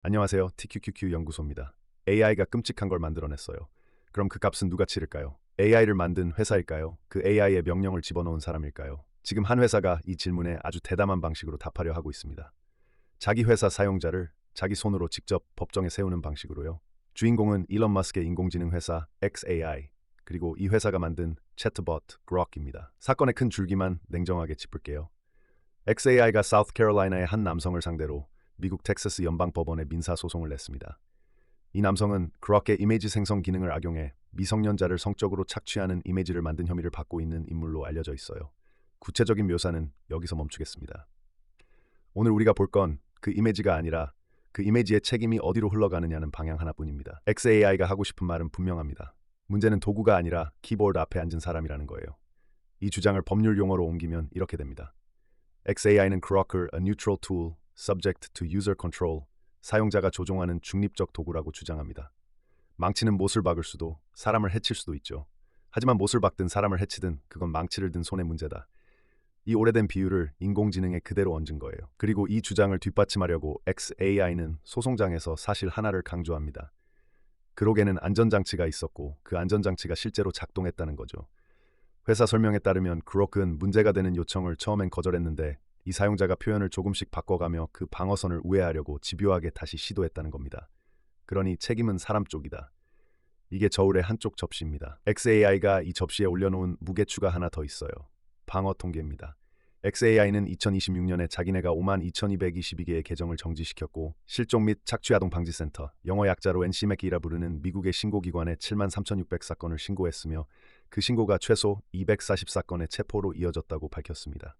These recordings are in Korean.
안녕하세요. TQQQ 연구소입니다. AI가 끔찍한 걸 만들어냈어요. 그럼 그 값은 누가 치를까요? AI를 만든 회사일까요? 그 AI에 명령을 집어넣은 사람일까요? 지금 한 회사가 이 질문에 아주 대담한 방식으로 답하려 하고 있습니다. 자기 회사 사용자를 자기 손으로 직접 법정에 세우는 방식으로요. 주인공은 일론 머스크의 인공지능 회사 xAI, 그리고 이 회사가 만든 챗봇 Grok입니다. 사건의 큰 줄기만 냉정하게 짚을게요. xAI가 사우스캐롤라이나의 한 남성을 상대로 미국 텍사스 연방법원에 민사소송을 냈습니다. 이 남성은 그렇게 이미지 생성 기능을 악용해 미성년자를 성적으로 착취하는 이미지를 만든 혐의를 받고 있는 인물로 알려져 있어요. 구체적인 묘사는 여기서 멈추겠습니다. 오늘 우리가 볼 건 그 이미지가 아니라 그 이미지의 책임이 어디로 흘러가느냐는 방향 하나뿐입니다. xAI가 하고 싶은 말은 분명합니다. 문제는 도구가 아니라 키보드 앞에 앉은 사람이라는 거예요. 이 주장을 법률 용어로 옮기면 이렇게 됩니다. xAI는 Crocker, a neutral tool, subject to user control, 사용자가 조종하는 중립적 도구라고 주장합니다. 망치는 못을 박을 수도 사람을 해칠 수도 있죠. 하지만 못을 박든 사람을 해치든 그건 망치를 든 손의 문제다. 이 오래된 비유를 인공지능에 그대로 얹은 거예요. 그리고 이 주장을 뒷받침하려고 xAI는 소송장에서 사실 하나를 강조합니다. 그록에는 안전장치가 있었고 그 안전장치가 실제로 작동했다는 거죠. 회사 설명에 따르면 그록은 문제가 되는 요청을 처음엔 거절했는데 이 사용자가 표현을 조금씩 바꿔가며 그 방어선을 우회하려고 집요하게 다시 시도했다는 겁니다. 그러니 책임은 사람 쪽이다. 이게 저울의 한쪽 접시입니다. xAI가 이 접시에 올려놓은 무게추가 하나 더 있어요. 방어 통계입니다. xAI는 2026년에 자기네가 52,222개의 계정을 정지시켰고 실종 및 착취아동방지센터, 영어 약자로 NCMEC이라 부르는 미국의 신고기관에 73,600사건을 신고했으며 그 신고가 최소 240사건의 체포로 이어졌다고 밝혔습니다.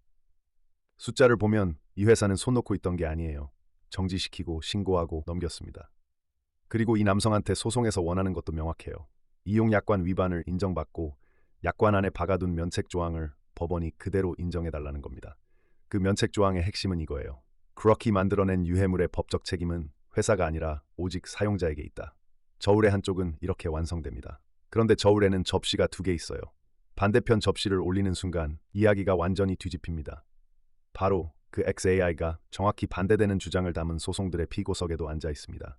숫자를 보면 이 회사는 손 놓고 있던 게 아니에요. 정지시키고 신고하고 넘겼습니다. 그리고 이 남성한테 소송에서 원하는 것도 명확해요. 이용약관 위반을 인정받고 약관 안에 박아둔 면책 조항을 법원이 그대로 인정해달라는 겁니다. 그 면책 조항의 핵심은 이거예요. 그렇게 만들어낸 유해물의 법적 책임은 회사가 아니라 오직 사용자에게 있다. 저울의 한쪽은 이렇게 완성됩니다. 그런데 저울에는 접시가 두 개 있어요. 반대편 접시를 올리는 순간 이야기가 완전히 뒤집힙니다. 바로 그 xAI가 정확히 반대되는 주장을 담은 소송들의 피고석에도 앉아 있습니다.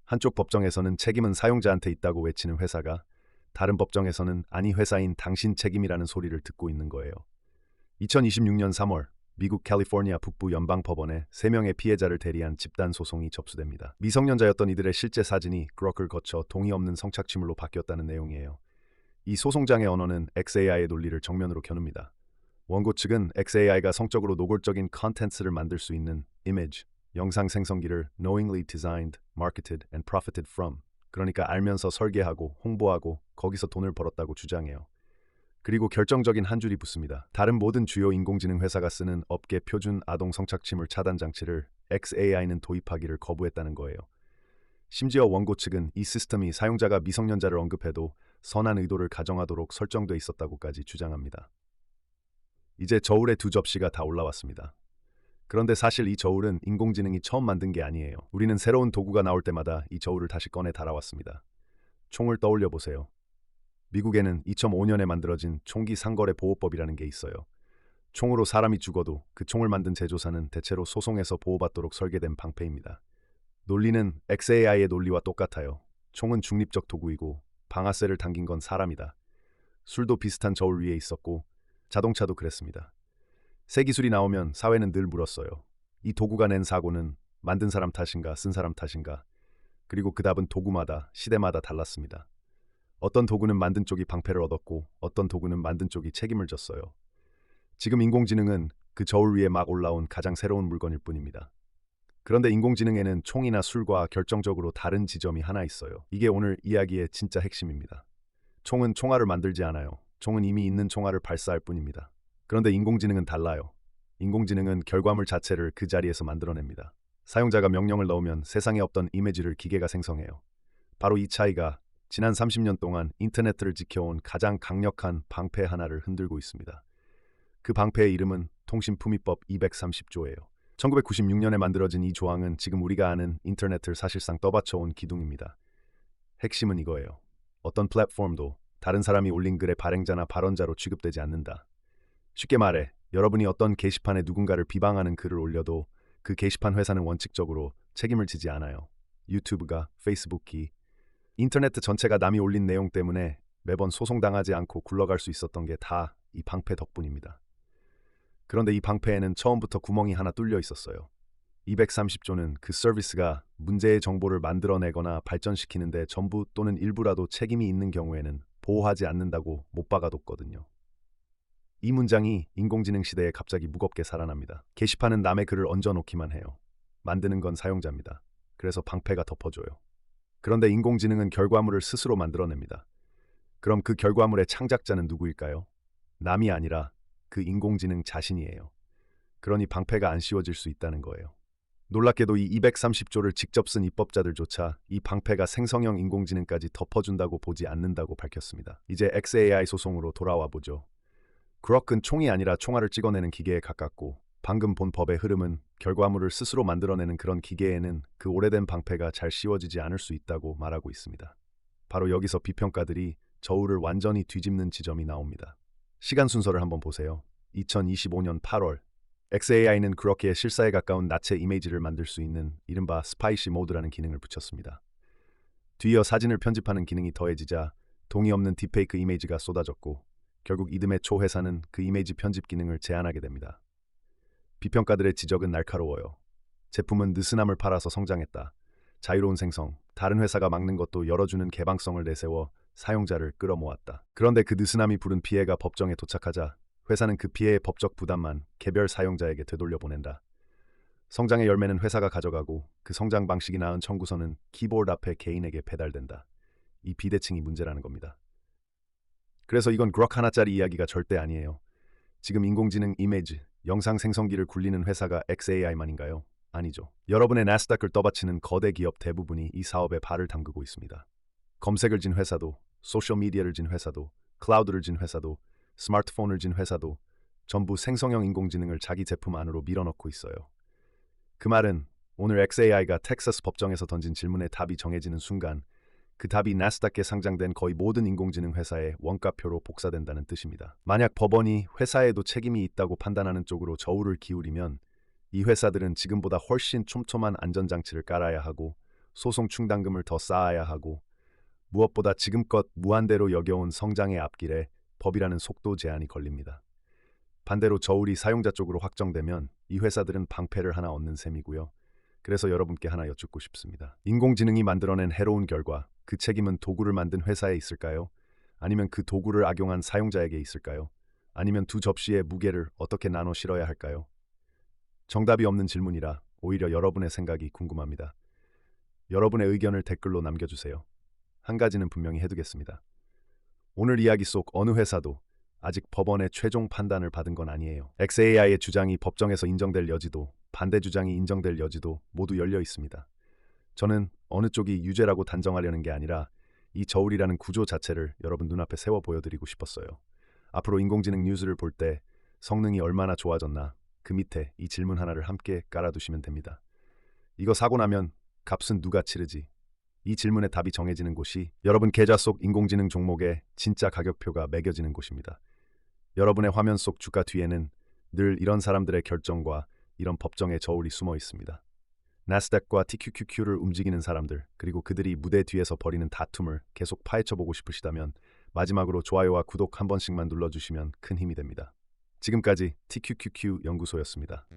한쪽 법정에서는 책임은 사용자한테 있다고 외치는 회사가 다른 법정에서는 아니 회사인 당신 책임이라는 소리를 듣고 있는 거예요. 2026년 3월 미국 캘리포니아 북부 연방법원에 3명의 피해자를 대리한 집단 소송이 접수됩니다. 미성년자였던 이들의 실제 사진이 그록을 거쳐 동의 없는 성착취물로 바뀌었다는 내용이에요. 이 소송장의 언어는 xAI의 논리를 정면으로 겨눕니다. 원고 측은 xAI가 성적으로 노골적인 컨텐츠를 만들 수 있는 image, 영상 생성기를 knowingly designed, marketed and profited from, 그러니까 알면서 설계하고 홍보하고 거기서 돈을 벌었다고 주장해요. 그리고 결정적인 한 줄이 붙습니다. 다른 모든 주요 인공지능 회사가 쓰는 업계 표준 아동 성착취물 차단 장치를 xAI는 도입하기를 거부했다는 거예요. 심지어 원고 측은 이 시스템이 사용자가 미성년자를 언급해도 선한 의도를 가정하도록 설정돼 있었다고까지 주장합니다. 이제 저울의 두 접시가 다 올라왔습니다. 그런데 사실 이 저울은 인공지능이 처음 만든 게 아니에요. 우리는 새로운 도구가 나올 때마다 이 저울을 다시 꺼내 달아왔습니다. 총을 떠올려 보세요. 미국에는 2005년에 만들어진 총기 상거래 보호법이라는 게 있어요. 총으로 사람이 죽어도 그 총을 만든 제조사는 대체로 소송에서 보호받도록 설계된 방패입니다. 논리는 xAI의 논리와 똑같아요. 총은 중립적 도구이고 방아쇠를 당긴 건 사람이다. 술도 비슷한 저울 위에 있었고 자동차도 그랬습니다. 새 기술이 나오면 사회는 늘 물었어요. 이 도구가 낸 사고는 만든 사람 탓인가 쓴 사람 탓인가? 그리고 그 답은 도구마다 시대마다 달랐습니다. 어떤 도구는 만든 쪽이 방패를 얻었고 어떤 도구는 만든 쪽이 책임을 졌어요. 지금 인공지능은 그 저울 위에 막 올라온 가장 새로운 물건일 뿐입니다. 그런데 인공지능에는 총이나 술과 결정적으로 다른 지점이 하나 있어요. 이게 오늘 이야기의 진짜 핵심입니다. 총은 총알을 만들지 않아요. 총은 이미 있는 총알을 발사할 뿐입니다. 그런데 인공지능은 달라요. 인공지능은 결과물 자체를 그 자리에서 만들어냅니다. 사용자가 명령을 넣으면 세상에 없던 이미지를 기계가 생성해요. 바로 이 차이가 지난 30년 동안 인터넷을 지켜온 가장 강력한 방패 하나를 흔들고 있습니다. 그 방패의 이름은 통신품위법 230조예요. 1996년에 만들어진 이 조항은 지금 우리가 아는 인터넷을 사실상 떠받쳐온 기둥입니다. 핵심은 이거예요. 어떤 플랫폼도 다른 사람이 올린 글의 발행자나 발언자로 취급되지 않는다. 쉽게 말해 여러분이 어떤 게시판에 누군가를 비방하는 글을 올려도 그 게시판 회사는 원칙적으로 책임을 지지 않아요. 유튜브가, 페이스북이, 인터넷 전체가 남이 올린 내용 때문에 매번 소송당하지 않고 굴러갈 수 있었던 게 다 이 방패 덕분입니다. 그런데 이 방패에는 처음부터 구멍이 하나 뚫려 있었어요. 230조는 그 서비스가 문제의 정보를 만들어내거나 발전시키는데 전부 또는 일부라도 책임이 있는 경우에는 보호하지 않는다고 못 박아뒀거든요. 이 문장이 인공지능 시대에 갑자기 무겁게 살아납니다. 게시판은 남의 글을 얹어놓기만 해요. 만드는 건 사용자입니다. 그래서 방패가 덮어줘요. 그런데 인공지능은 결과물을 스스로 만들어냅니다. 그럼 그 결과물의 창작자는 누구일까요? 남이 아니라 그 인공지능 자신이에요. 그러니 방패가 안 씌워질 수 있다는 거예요. 놀랍게도 이 230조를 직접 쓴 입법자들조차 이 방패가 생성형 인공지능까지 덮어준다고 보지 않는다고 밝혔습니다. 이제 XAI 소송으로 돌아와 보죠. 그럭은 총이 아니라 총알을 찍어내는 기계에 가깝고 방금 본 법의 흐름은 결과물을 스스로 만들어내는 그런 기계에는 그 오래된 방패가 잘 씌워지지 않을 수 있다고 말하고 있습니다. 바로 여기서 비평가들이 저울을 완전히 뒤집는 지점이 나옵니다. 시간 순서를 한번 보세요. 2025년 8월 XAI는 그렇게 실사에 가까운 나체 이미지를 만들 수 있는 이른바 스파이시 모드라는 기능을 붙였습니다. 뒤이어 사진을 편집하는 기능이 더해지자 동의 없는 딥페이크 이미지가 쏟아졌고 결국 이듬해 초 회사는 그 이미지 편집 기능을 제한하게 됩니다. 비평가들의 지적은 날카로워요. 제품은 느슨함을 팔아서 성장했다. 자유로운 생성, 다른 회사가 막는 것도 열어주는 개방성을 내세워 사용자를 끌어모았다. 그런데 그 느슨함이 부른 피해가 법정에 도착하자 회사는 그 피해의 법적 부담만 개별 사용자에게 되돌려 보낸다. 성장의 열매는 회사가 가져가고 그 성장 방식이 낳은 청구서는 키보드 앞에 개인에게 배달된다. 이 비대칭이 문제라는 겁니다. 그래서 이건 그럭 하나짜리 이야기가 절대 아니에요. 지금 인공지능 이미지, 영상 생성기를 굴리는 회사가 XAI만인가요? 아니죠. 여러분의 나스닥을 떠받치는 거대 기업 대부분이 이 사업에 발을 담그고 있습니다. 검색을 진 회사도, 소셜미디어를 진 회사도, 클라우드를 진 회사도, 스마트폰을 진 회사도 전부 생성형 인공지능을 자기 제품 안으로 밀어넣고 있어요. 그 말은 오늘 XAI가 텍사스 법정에서 던진 질문에 답이 정해지는 순간 그 답이 나스닥에 상장된 거의 모든 인공지능 회사의 원가표로 복사된다는 뜻입니다. 만약 법원이 회사에도 책임이 있다고 판단하는 쪽으로 저울을 기울이면 이 회사들은 지금보다 훨씬 촘촘한 안전장치를 깔아야 하고 소송 충당금을 더 쌓아야 하고 무엇보다 지금껏 무한대로 여겨온 성장의 앞길에 법이라는 속도 제한이 걸립니다. 반대로 저울이 사용자 쪽으로 확정되면 이 회사들은 방패를 하나 얻는 셈이고요. 그래서 여러분께 하나 여쭙고 싶습니다. 인공지능이 만들어낸 해로운 결과, 그 책임은 도구를 만든 회사에 있을까요? 아니면 그 도구를 악용한 사용자에게 있을까요? 아니면 두 접시의 무게를 어떻게 나눠 실어야 할까요? 정답이 없는 질문이라 오히려 여러분의 생각이 궁금합니다. 여러분의 의견을 댓글로 남겨주세요. 한 가지는 분명히 해두겠습니다. 오늘 이야기 속 어느 회사도 아직 법원의 최종 판단을 받은 건 아니에요. XAI의 주장이 법정에서 인정될 여지도 반대 주장이 인정될 여지도 모두 열려 있습니다. 저는 어느 쪽이 유죄라고 단정하려는 게 아니라 이 저울이라는 구조 자체를 여러분 눈앞에 세워 보여드리고 싶었어요. 앞으로 인공지능 뉴스를 볼 때 성능이 얼마나 좋아졌나 그 밑에 이 질문 하나를 함께 깔아두시면 됩니다. 이거 사고 나면 값은 누가 치르지? 이 질문의 답이 정해지는 곳이 여러분 계좌 속 인공지능 종목의 진짜 가격표가 매겨지는 곳입니다. 여러분의 화면 속 주가 뒤에는 늘 이런 사람들의 결정과 이런 법정의 저울이 숨어 있습니다. 나스닥과 TQQQ를 움직이는 사람들, 그리고 그들이 무대 뒤에서 벌이는 다툼을 계속 파헤쳐보고 싶으시다면 마지막으로 좋아요와 구독 한 번씩만 눌러주시면 큰 힘이 됩니다. 지금까지 TQQQ 연구소였습니다.